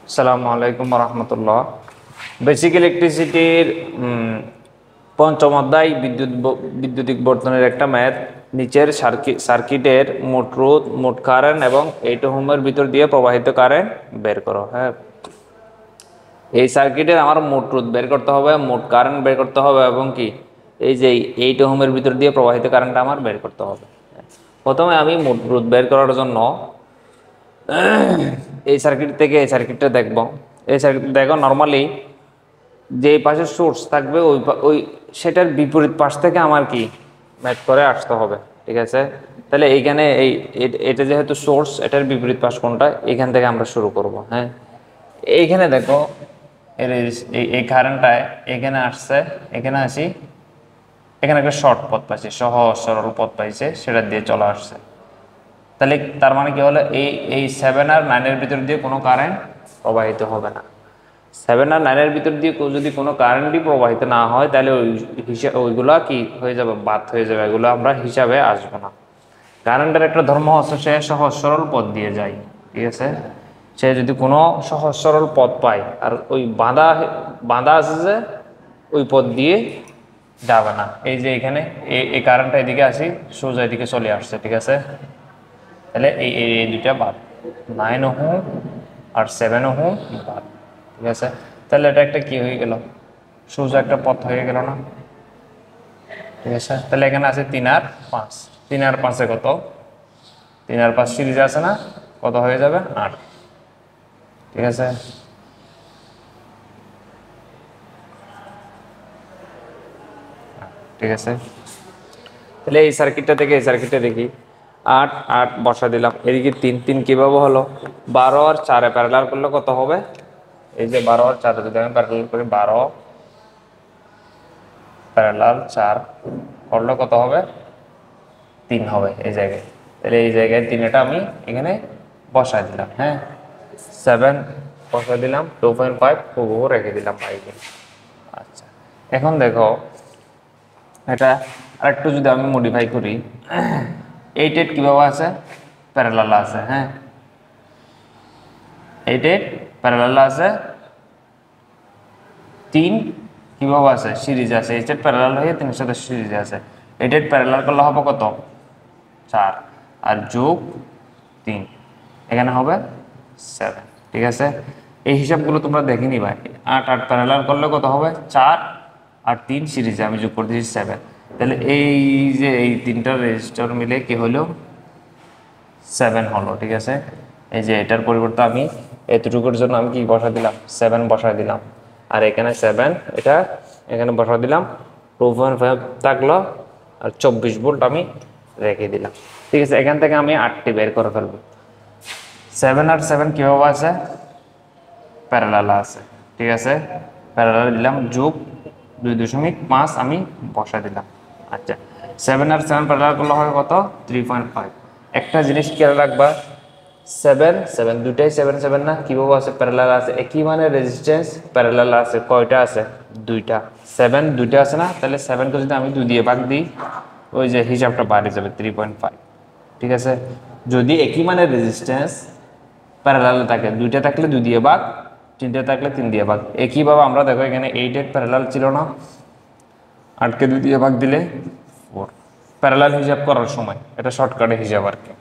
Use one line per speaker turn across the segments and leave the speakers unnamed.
আসসালামু আলাইকুম রহমতুল্লাহ। বেসিক ইলেকট্রিসিটির পঞ্চম অধ্যায় বৈদ্যুতিক বর্তনীর একটা ম্যাথ। নিচের সার্কিটের মোট রোধ, মোট কারেন্ট এবং 8 ওহমের ভিতর দিয়ে প্রবাহিত কারেন্ট বের করো। হ্যাঁ, এই সার্কিটের আমার মোট রোধ বের করতে হবে, মোট কারেন্ট বের করতে হবে এবং কি এই যে 8 ওহমের ভিতর দিয়ে প্রবাহিত কারেন্টটা আমার বের করতে হবে। প্রথমে আমি মোট রোধ বের করার জন্য এই সার্কিট থেকে এই সার্কিটটা দেখব। এই সার্কিট দেখো, নর্মালি যে পাশে সোর্স থাকবে ওই সেটার বিপরীত পাশ থেকে আমার কি ম্যাচ করে আসতে হবে। ঠিক আছে, তাহলে এইখানে এটা যেহেতু সোর্স, এটার বিপরীত পাশ কোনটা, এখান থেকে আমরা শুরু করব। হ্যাঁ, এইখানে দেখো এই কারেন্টটা এখানে আসছে, এখানে আসি, এখানে একটা শর্ট পথ পাইছে, সহজ সরল পথ পাইছে, সেটা দিয়ে চলে আসছে। তাহলে তার মানে কি হলো, এই 7 আর 9 এর ভিতর দিয়ে কোনো কারেন্ট প্রবাহিত হবে না। 7 আর 9 এর ভিতর দিয়ে যদি কোনো কারেন্টই প্রবাহিত না হয়, তাহলে ওইগুলা কি হয়ে যাবে, বাদ হয়ে যাবে, এগুলো আমরা হিসাবে আসবে না। কারেন্টের একটা ধর্ম হচ্ছে সে সহজ সরল পথ দিয়ে যায়। ঠিক আছে, সে যদি কোনো সহজ সরল পথ পায় আর ওই বাঁধা আছে যে ওই পথ দিয়ে যাবে না। এই যে এখানে এই কারেন্টটা এদিকে আসি, সোজা এদিকে চলে আসছে। ঠিক আছে, তাহলে এই দুইটা বাদ, 9 ওহম আর 7 ওহম বাদ। ঠিক আছে, তাহলে এটা একটা কি হয়ে গেল, সোজা একটা পথ হয়ে গেল না। ঠিক আছে, তাহলে এখানে আছে 3 আর 5, 3 আর 5 কত, 3 আর 5 সিরিজ আছে না, কত হয়ে যাবে 8। ঠিক আছে, ঠিক আছে, তাহলে এই সার্কিটটা থেকে এই সার্কিটটা দেখি, 8 8 বসা দিলাম, এদিকে 3 3 কিভাবে হলো, 12 আর 4 প্যারালাল করলে কত হবে, এই যে 12 আর 4 যদি আমি প্যারালাল করি, 12 প্যারালাল 4 করলে কত হবে, 3 হবে এই জায়গায়। তাহলে এই জায়গায় 3 এটা আমি এখানে বসাই দিলাম। হ্যাঁ, 7 বসাই দিলাম, 2.5 হুবহু রেখে দিলাম বাইকে। আচ্ছা, এখন দেখো এটা আরেকটু যদি আমি মডিফাই করি, 8 8 কিভাবে আছে, প্যারালাল আছে। হ্যাঁ, 8 8 প্যারালাল আছে, 3 কিভাবে আছে, সিরিজ আছে, 8 8 প্যারালাল হয়ে 3 এর সাথে সিরিজ আছে। 8 8 প্যারালাল করলে হবে কত, 4 আর যোগ 3, এখানে হবে 7। ঠিক আছে, এই হিসাবগুলো তোমরা দেখে নিবা। 8 8 প্যারালাল করলে কত হবে, 4 আর 3 সিরিজে আমি যোগ করে দিয়েছি 7। তাহলে এই যে এই তিনটা রেজিস্টার মিলে কি হলো, 7 হলো। ঠিক আছে, এই যে এটার পরিবর্তে আমি এতটুকুর জন্য আমি কি বসা দিলাম, 7 বসা দিলাম, আর এখানে 7 এটা এখানে বসা দিলাম, 2.5 থাকলো, আর 24 ভোল্ট আমি রেখে দিলাম। ঠিক আছে, এখান থেকে আমি 8টি বের করে ফেলবো। 7 আর 7 কিভাবে আছে, প্যারালাল আছে। ঠিক আছে, প্যারালাল দিলাম, যোগ 2.5 আমি বসা দিলাম। আচ্ছা, 7 আর 7 প্যারালাল করলে হয় কত, 3.5। একটা জিনিস খেয়াল রাখবা, 7 7 দুটাই 7 7 না, কিভাবে আছে, প্যারালাল আছে, একই মানে রেজিস্ট্যান্স প্যারালাল আছে, কয়টা আছে, দুইটা। 7 দুইটা আছে না, তাহলে 7কে যদি আমি 2 দিয়ে ভাগ দিই, ওই যে হিসাবটা বাড়ে যাবে 3.5। ঠিক আছে, যদি একই মানে রেজিস্ট্যান্স প্যারালাল থাকে, দুইটা থাকলে 2 দিয়ে ভাগ, তিনটে থাকলে 3 দিয়ে ভাগ। একইভাবে আমরা দেখো এখানে 8 8 প্যারালাল ছিল না, 8কে 2 দিয়ে ভাগ দিলে 4, প্যারালাল হিসাব করার সময় এটা শর্টকাটে হিসাব আর কি।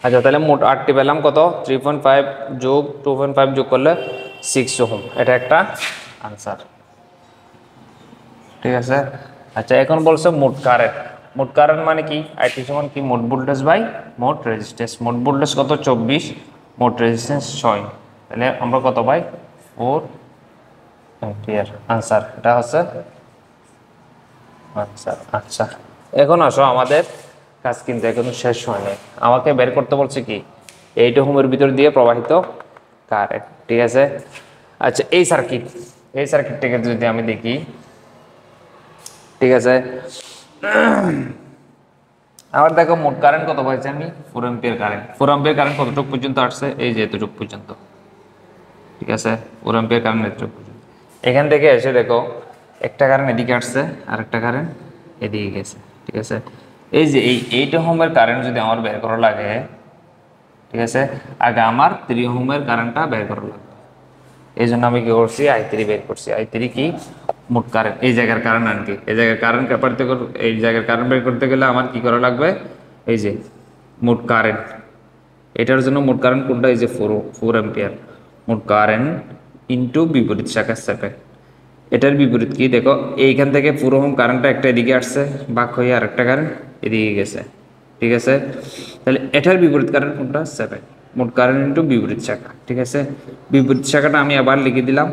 আচ্ছা, তাহলে মোট 8টি পেলাম, কত, 3.5 যোগ 2.5 যোগ করলে 6 ওহম, এটা একটা আনসার। ঠিক আছে, আচ্ছা, এখন বলছে মোট কারেন্ট। মোট কারেন্ট মানে কি, আইটি সমান কি, মোট ভোল্টেজ বাই মোট রেজিস্ট্যান্স। মোট ভোল্টেজ কত, 24, মোট রেজিস্ট্যান্স 6, তাহলে আমরা কত পাই, 4 অ্যাম্পিয়ার। আনসার, এটা হচ্ছে আনসার। আচ্ছা, এখন আসো, আমাদের কাজ কিন্তু এখনো শেষ হয়নি। আমাকে বের করতে বলছে কি, 8 ওহমের ভিতর দিয়ে প্রবাহিত কারেন্ট। ঠিক আছে, আচ্ছা, এই সার্কিটটাকে যদি আমি দেখি, ঠিক আছে, আবার দেখো মোট কারেন্ট কত পাইছি আমি, 4 অ্যাম্পিয়ার কারেন্ট। 4 অ্যাম্পিয়ার কারেন্ট কতটুকু পর্যন্ত আসছে, এই যে এতটুকু পর্যন্ত। ঠিক আছে, 4 অ্যাম্পিয়ার কারেন্ট এতটুকু পর্যন্ত। এখান থেকে এসে দেখো একটা কারেন্ট এদিকে আসছে আর একটা কারেন্ট এদিকে গেছে। ঠিক আছে, এই যে এই 8 ওহমের কারেন্ট যদি আমার বের করা লাগে, ঠিক আছে, আগে আমার 3 ওহমের কারেন্টটা বের করা লাগবে। এই জন্য আমি কি করছি, I3 বের করছি। I3 কি মোট কারেন্ট, এই জায়গার কারেন্ট আর কি, এই জায়গার কারেন্ট এই জায়গার কারেন্ট বের করতে গেলে আমার কি করা লাগবে, এই যে মোট কারেন্ট, এটার জন্য মোট কারেন্ট কোনটা, এই যে 4 অ্যাম্পিয়ার মোট কারেন্ট ইনটু বিপরীত শাখা 7। এটার বিপরীত কি দেখো, এইখান থেকে 4 ওহম কারেন্টটা একটা এদিকে আসছে, বাক হয়ে আরেকটা কারেন্ট এদিকে গেছে, ঠিক আছে। তাহলে এটার বিপরীত কারেন্ট কোনটা, 7 মোট কারেন্ট ইনটু বিপরীত শাখা, ঠিক আছে। বিপরীত শাখাটা আমি আবার লিখে দিলাম,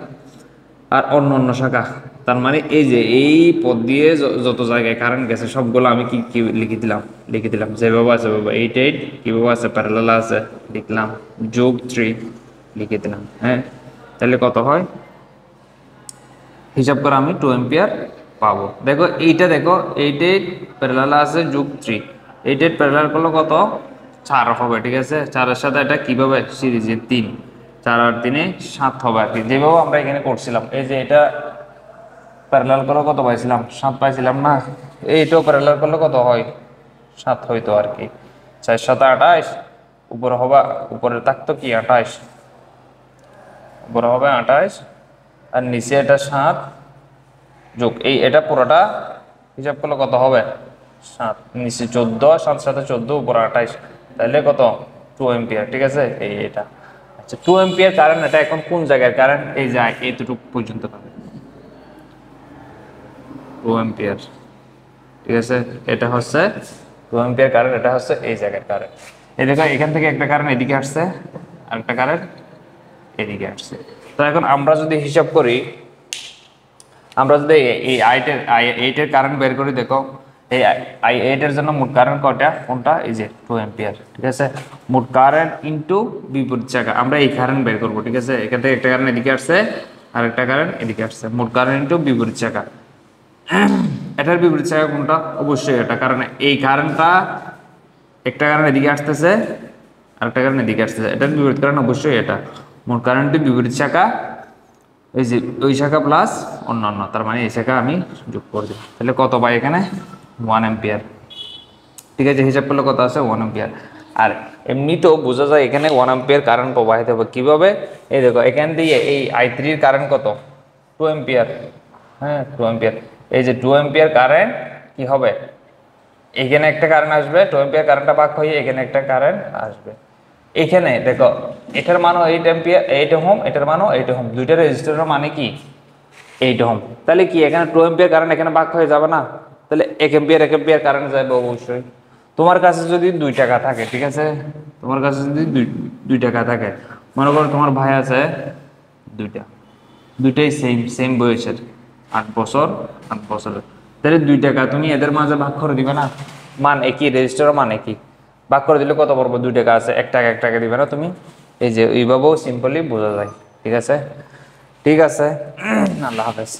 আর অন্য শাখা, তার মানে এই যে এই পথ দিয়ে যত জায়গায় কারেন্ট গেছে সবগুলো আমি কি কি লিখে দিলাম যেভাবে আছে বাবা। 8 কিভাবে আছে, প্যারালাল আছে, লিখলাম, যোগ 3 লিখে দিলাম। হ্যাঁ, তাহলে কত হয় হিসাব করে আমি 2 অ্যাম্পিয়ার পাবো। দেখো এইটা, দেখো 8 প্যারালাল আছে, যোগ 3, 8 প্যারালাল করলে কত, 4 হবে, ঠিক আছে। 4-এর সাথে এটা কিভাবে সিরিজে 3, 4 আর 3 7 হবে আর কি, যেভাবে আমরা এখানে করছিলাম। এই যে এটা প্যারালাল করলে কত পাইছিলাম, 7 পাইছিলাম না, এইটাও প্যারালাল করলে কত হয়, 7 হইতো আর কি। 4 7 28, উপরে হবে, উপরে থাকতো কি 28, উপরে হবে 28, আর নিচে এটা 7 যোগ এটা পুরোটা হিসাব করলে কত হবে, 7, নিচে 14, 7 7 14, উপরে 28, তাহলে কত 2 অ্যাম্পিয়ার, ঠিক আছে। এটা আচ্ছা 2 অ্যাম্পিয়ার কারেন্ট, এটা এখন কোন জায়গার কারেন্ট, এই যায় এইটুকু পর্যন্ত কারেন্ট 2 অ্যাম্পিয়ার, ঠিক আছে। এটা হচ্ছে 2 অ্যাম্পিয়ার কারেন্ট, এটা হচ্ছে এই জায়গার কারেন্ট। এই দেখো এখান থেকে একটা কারেন্ট এদিকে আসছে, আর একটা কারেন্ট এদিকে আসছে। তো এখন আমরা যদি হিসাব করি, আমরা যদি এই I8 এর কারেন্ট বের করি, দেখো এই I8 এর জন্য মোট কারেন্ট কোনটা, এই যে 2 অ্যাম্পিয়ার, ঠিক আছে। মোট কারেন্ট ইনটু বিপরীত শাখা, আমরা এই কারেন্ট বের করব, ঠিক আছে। এখান থেকে একটা কারেন্ট এদিকে আসছে, আর একটা কারেন্ট এদিকে আসছে, মোট কারেন্ট ইনটু বিপরীত শাখা। এটার বিপরীত শাখা কোনটা, অবশ্যই এটা, কারণ এই কারেন্টটা একটা কারেন্ট এদিকে আসতেছে, আরেকটা কারেন্ট এদিকে আসতেছে, এটার বিপরীত কারেন্ট অবশ্যই এটা। মোট কারেন্টের বিপরীত শাখা এই যে ওই শাখা প্লাস অন্যান্য, তার মানে এই শাখা আমি যোগ করে দিই, তাহলে কত পাই এখানে 1 অ্যাম্পিয়ার, ঠিক আছে। হিসাব করলে কত আছে 1 অ্যাম্পিয়ার। আর এমনিতেও বোঝা যায় এখানে 1 অ্যাম্পিয়ার কারেন্ট প্রবাহিত হবে কিভাবে, এই দেখো এখান দিয়ে এই I3 এর কারেন্ট কত, 2 অ্যাম্পিয়ার, হ্যাঁ 2 অ্যাম্পিয়ার। এই যে 2 অ্যাম্পিয়ার কারেন্ট কি হবে, এখানে একটা কারেন্ট আসবে, 2 অ্যাম্পিয়ার কারেন্টটা ভাগ হয়ে এখানে একটা কারেন্ট আসবে। এখানে দেখো এটার মানও 8 অ্যাম্পিয়ার, 8 ওহম, এটার মানও 8 ওহম, দুইটা রেজিস্টরের মানে কি 8 ওহম। তাহলে কি এখানে 2 অ্যাম্পিয়ার কারেন্ট এখানে ভাগ হয়ে যাবে না, তাহলে 1 অ্যাম্পিয়ার কারেন্ট যাবে অবশ্যই। তোমার কাছে যদি 2 টাকা থাকে, ঠিক আছে, তোমার কাছে যদি 2 টাকা থাকে, মনে করো তোমার ভাই আছে দুইটাই সেম বয়সের, 8 বছর 8 বছরের, তাহলে 2 টাকা তুমি এদের মাঝে ভাগ করে দিবে না, মান একই, রেজিস্টারের মান একই, ভাগ করে দিলে কত পড়বো, 2 টাকা আছে, 1 টাকা দিবে না তুমি। এই যে এইভাবেও সিম্পলি বোঝা যায়, ঠিক আছে। ঠিক আছে, আল্লাহ হাফেজ।